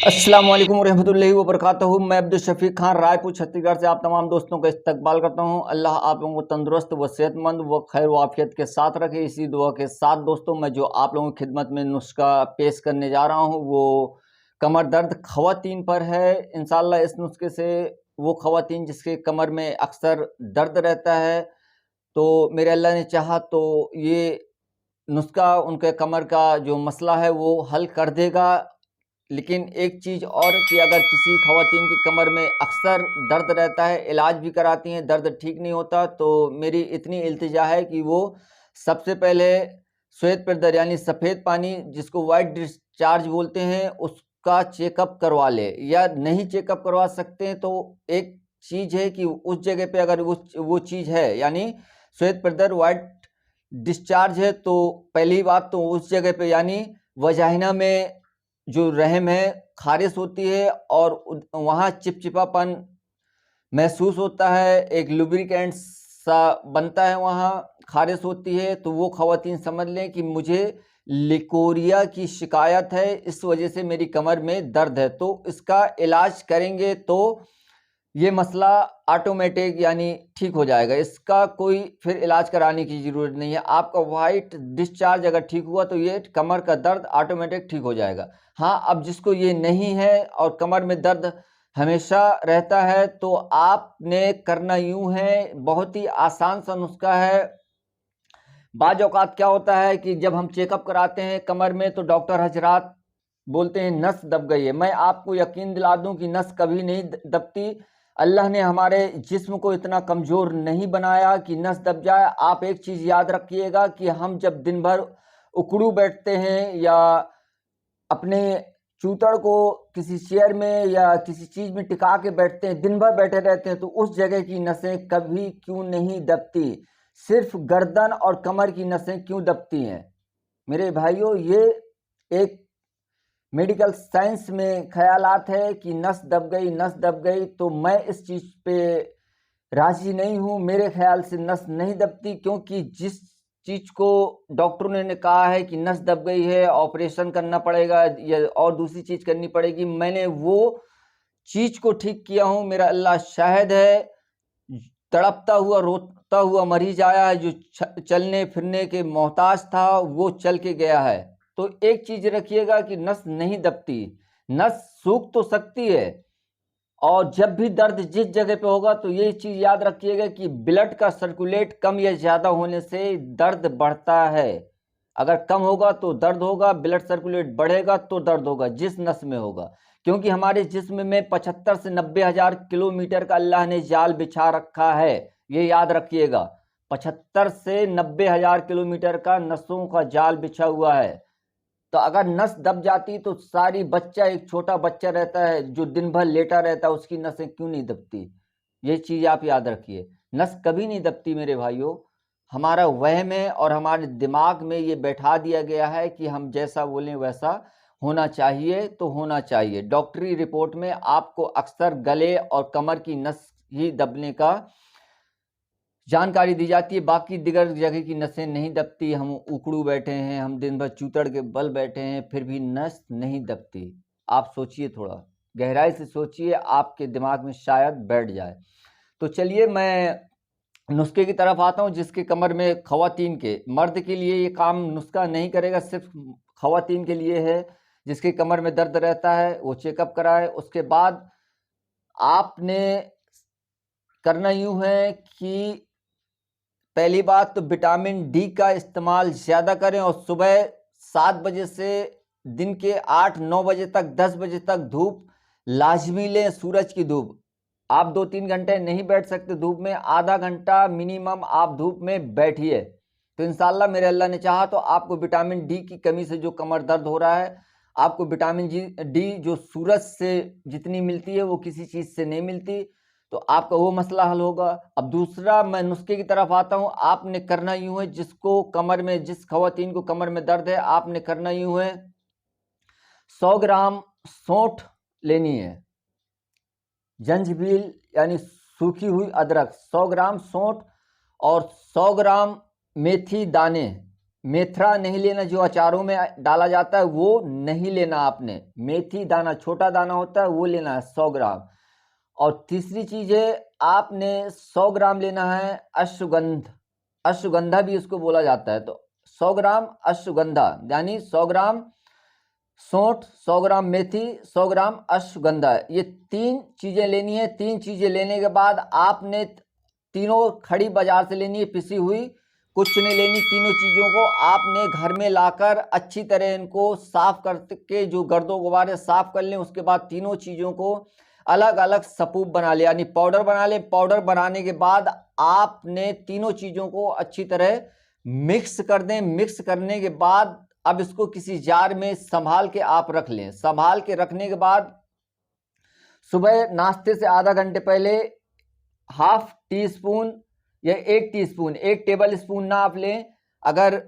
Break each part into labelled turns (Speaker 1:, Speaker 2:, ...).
Speaker 1: अस्सलाम वालेकुम रहमतुल्लाहि व बरकातहू। मैं अब्दुल शफीक खान रायपुर छत्तीसगढ़ से आप तमाम दोस्तों का इस्तकबाल करता हूं। अल्लाह आप लोगों को तंदुरुस्त व सेहतमंद व खैर वाफियत के साथ रखे। इसी दुआ के साथ दोस्तों मैं जो आप लोगों की खिदमत में नुस्खा पेश करने जा रहा हूं वो कमर दर्द ख़वातीन पर है। इंशाअल्लाह इस नुस्खे से वो ख़वातीन जिसके कमर में अक्सर दर्द रहता है, तो मेरे अल्लाह ने चाहा तो ये नुस्खा उनके कमर का जो मसला है वो हल कर देगा। लेकिन एक चीज़ और कि अगर किसी ख़वातीन की कमर में अक्सर दर्द रहता है, इलाज भी कराती हैं, दर्द ठीक नहीं होता, तो मेरी इतनी इल्तिजा है कि वो सबसे पहले श्वेत प्रदर यानी सफ़ेद पानी जिसको वाइट डिस्चार्ज बोलते हैं उसका चेकअप करवा ले। या नहीं चेकअप करवा सकते हैं तो एक चीज़ है कि उस जगह पे अगर वो चीज़ है यानी श्वेत प्रदर वाइट डिस्चार्ज है, तो पहली बात तो उस जगह पे यानी वजाइना में जो रहम है खारिश होती है और वहाँ चिपचिपापन महसूस होता है, एक लुब्रिकेंट सा बनता है, वहाँ खारिश होती है। तो वो ख़वातीन समझ लें कि मुझे लिकोरिया की शिकायत है, इस वजह से मेरी कमर में दर्द है। तो इसका इलाज करेंगे तो ये मसला ऑटोमेटिक यानी ठीक हो जाएगा। इसका कोई फिर इलाज कराने की ज़रूरत नहीं है। आपका वाइट डिस्चार्ज अगर ठीक हुआ तो ये कमर का दर्द ऑटोमेटिक ठीक हो जाएगा। हाँ, अब जिसको ये नहीं है और कमर में दर्द हमेशा रहता है तो आपने करना यूँ है, बहुत ही आसान सा नुस्खा है। बाज़ औक़ात क्या होता है कि जब हम चेकअप कराते हैं कमर में तो डॉक्टर हजरात बोलते हैं नस दब गई है। मैं आपको यकीन दिला दूं कि नस कभी नहीं दबती। अल्लाह ने हमारे जिस्म को इतना कमज़ोर नहीं बनाया कि नस दब जाए। आप एक चीज़ याद रखिएगा कि हम जब दिन भर उकड़ू बैठते हैं या अपने चूतड़ को किसी चेयर में या किसी चीज़ में टिका के बैठते हैं, दिन भर बैठे रहते हैं, तो उस जगह की नसें कभी क्यों नहीं दबती? सिर्फ गर्दन और कमर की नसें क्यों दबती हैं? मेरे भाइयों, ये एक मेडिकल साइंस में ख्यालात है कि नस दब गई, नस दब गई, तो मैं इस चीज़ पे राजी नहीं हूँ। मेरे ख्याल से नस नहीं दबती, क्योंकि जिस चीज़ को डॉक्टरों ने कहा है कि नस दब गई है, ऑपरेशन करना पड़ेगा या और दूसरी चीज़ करनी पड़ेगी, मैंने वो चीज़ को ठीक किया हूँ। मेरा अल्लाह शाहिद है। तड़पता हुआ रोता हुआ मरीज आया है जो चलने फिरने के मोहताज था, वो चल के गया है। तो एक चीज रखिएगा कि नस नहीं दबती, नस सूख तो सकती है, और जब भी दर्द जिस जगह पे होगा तो ये चीज याद रखिएगा कि ब्लड का सर्कुलेट कम या ज्यादा होने से दर्द बढ़ता है। अगर कम होगा तो दर्द होगा, ब्लड सर्कुलेट बढ़ेगा तो दर्द होगा, जिस नस में होगा। क्योंकि हमारे जिस्म में 75 से 90 हजार किलोमीटर का अल्लाह ने जाल बिछा रखा है, ये याद रखिएगा। 75 से 90 हजार किलोमीटर का नसों का जाल बिछा हुआ है। तो अगर नस दब जाती तो सारी बच्चा, एक छोटा बच्चा रहता है जो दिन भर लेटा रहता है, उसकी नसें क्यों नहीं दबती? ये चीज आप याद रखिए। नस कभी नहीं दबती मेरे भाइयों। हमारा वहम है और हमारे दिमाग में ये बैठा दिया गया है कि हम जैसा बोलें वैसा होना चाहिए, तो होना चाहिए। डॉक्टरी रिपोर्ट में आपको अक्सर गले और कमर की नस ही दबने का जानकारी दी जाती है, बाकी दिगर जगह की नसें नहीं दबती। हम उकड़ू बैठे हैं, हम दिन भर चूतड़ के बल बैठे हैं, फिर भी नस नहीं दबती। आप सोचिए, थोड़ा गहराई से सोचिए, आपके दिमाग में शायद बैठ जाए। तो चलिए मैं नुस्खे की तरफ आता हूँ जिसके कमर में ख़वातीन के, मर्द के लिए ये काम नुस्खा नहीं करेगा, सिर्फ ख़वातीन के लिए है। जिसके कमर में दर्द रहता है वो चेकअप कराए। उसके बाद आपने करना यूँ है कि पहली बात तो विटामिन डी का इस्तेमाल ज़्यादा करें और सुबह 7 बजे से दिन के 8-9 बजे तक, 10 बजे तक धूप लाजमी लें, सूरज की धूप। आप 2-3 घंटे नहीं बैठ सकते धूप में, आधा घंटा मिनिमम आप धूप में बैठिए, तो इंशाल्लाह मेरे अल्लाह ने चाहा तो आपको विटामिन डी की कमी से जो कमर दर्द हो रहा है, आपको विटामिन डी जो सूरज से जितनी मिलती है वो किसी चीज़ से नहीं मिलती, तो आपका वो मसला हल होगा। अब दूसरा मैं नुस्खे की तरफ आता हूँ। आपने करना यूँ है, जिसको कमर में, जिस ख़वातीन को कमर में दर्द है, आपने करना यूँ है, 100 ग्राम सौंठ लेनी है, जंजीबील यानी सूखी हुई अदरक, 100 ग्राम सौंठ और 100 ग्राम मेथी दाने, मेथरा नहीं लेना, जो अचारों में डाला जाता है वो नहीं लेना आपने। मेथी दाना, छोटा दाना होता है, वो लेना है 100 ग्राम। और तीसरी चीज है, आपने 100 ग्राम लेना है अश्वगंध, अश्वगंधा भी इसको बोला जाता है। तो 100 ग्राम अश्वगंधा, यानी 100 ग्राम सौंठ, 100 ग्राम मेथी, 100 ग्राम अश्वगंधा, ये 3 चीजें लेनी है। 3 चीजें लेने के बाद आपने तीनों खड़ी बाजार से लेनी है, पिसी हुई, कुछ नहीं लेनी। तीनों चीजों को आपने घर में लाकर अच्छी तरह इनको साफ करके, जो गर्दों गुब्बारे साफ कर लें। उसके बाद तीनों चीजों को अलग अलग सपूप बना ले, यानी पाउडर बना ले। पाउडर बनाने के बाद आपने तीनों चीजों को अच्छी तरह मिक्स कर दें। मिक्स करने के बाद अब इसको किसी जार में संभाल के आप रख लें। संभाल के रखने के बाद सुबह नाश्ते से आधा घंटे पहले हाफ टी स्पून या 1 टीस्पून, 1 टेबल स्पून ना आप लें। अगर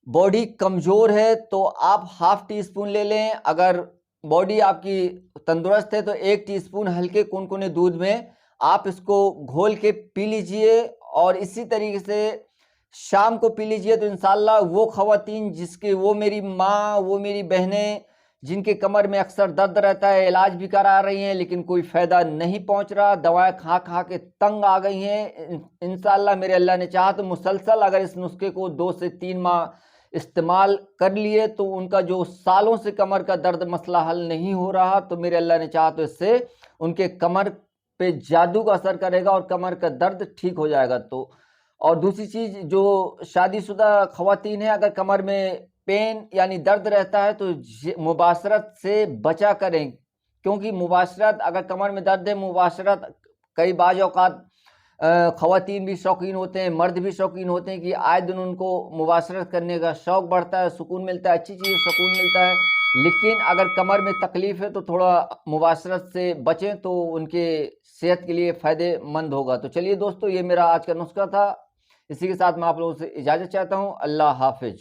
Speaker 1: बॉडी कमजोर है तो आप हाफ टी स्पून ले लें। अगर बॉडी आपकी तंदुरुस्त है तो 1 टीस्पून हल्के कुनकुने दूध में आप इसको घोल के पी लीजिए। और इसी तरीके से शाम को पी लीजिए। तो इंशाल्लाह वो खवातीन जिसके, वो मेरी माँ, वो मेरी बहनें जिनके कमर में अक्सर दर्द रहता है, इलाज भी करा रही हैं लेकिन कोई फायदा नहीं पहुंच रहा, दवाएं खा खा के तंग आ गई हैं, इंशाल्लाह मेरे अल्लाह ने चाहा तो मुसलसल अगर इस नुस्खे को 2 से 3 माह इस्तेमाल कर लिए तो उनका जो सालों से कमर का दर्द मसला हल नहीं हो रहा, तो मेरे अल्लाह ने चाहा तो इससे उनके कमर पे जादू का असर करेगा और कमर का दर्द ठीक हो जाएगा। तो और दूसरी चीज, जो शादीशुदा खवातीन है, अगर कमर में पेन यानी दर्द रहता है तो मुबाशरत से बचा करें। क्योंकि मुबाशरत, अगर कमर में दर्द है, मुबाशरत कई बाज औकात खवातीन भी शौकीन होते हैं, मर्द भी शौकीन होते हैं कि आए दिन उनको मुबाशरत करने का शौक बढ़ता है, सुकून मिलता है, अच्छी चीज़ सुकून मिलता है। लेकिन अगर कमर में तकलीफ है तो थोड़ा मुबाशरत से बचें तो उनके सेहत के लिए फ़ायदेमंद होगा। तो चलिए दोस्तों, ये मेरा आज का नुस्खा था। इसी के साथ मैं आप लोगों से इजाज़त चाहता हूँ। अल्लाह हाफिज।